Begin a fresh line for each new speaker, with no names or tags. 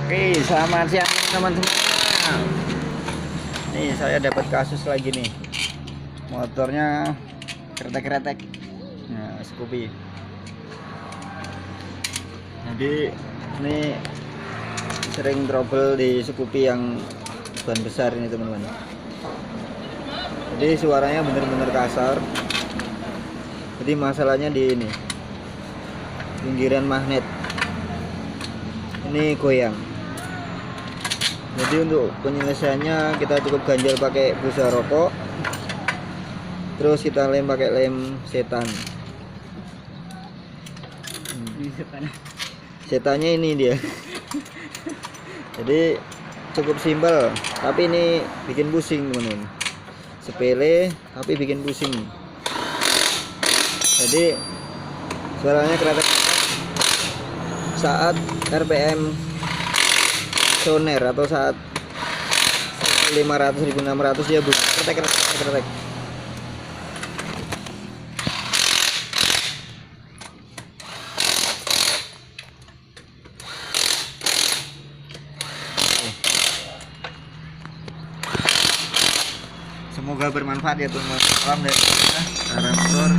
Oke, selamat siang teman-teman. Nih saya dapat kasus lagi nih. Motornya kretek-kretek. Nah, Scoopy. Jadi ini sering trouble di Scoopy yang ban besar ini teman-teman. Jadi suaranya bener-bener kasar. Jadi masalahnya di ini pinggiran magnet ini goyang. Jadi untuk penyelesaiannya kita cukup ganjel pakai busa rokok, terus kita lem pakai lem setan. Setannya ini dia. Jadi cukup simpel, tapi ini bikin pusing teman-teman. Sepele tapi bikin pusing. Jadi suaranya kretek saat RPM soner atau saat 500 1600 ya kretek. Semoga bermanfaat ya teman-teman. Salam dari saya, Arafur,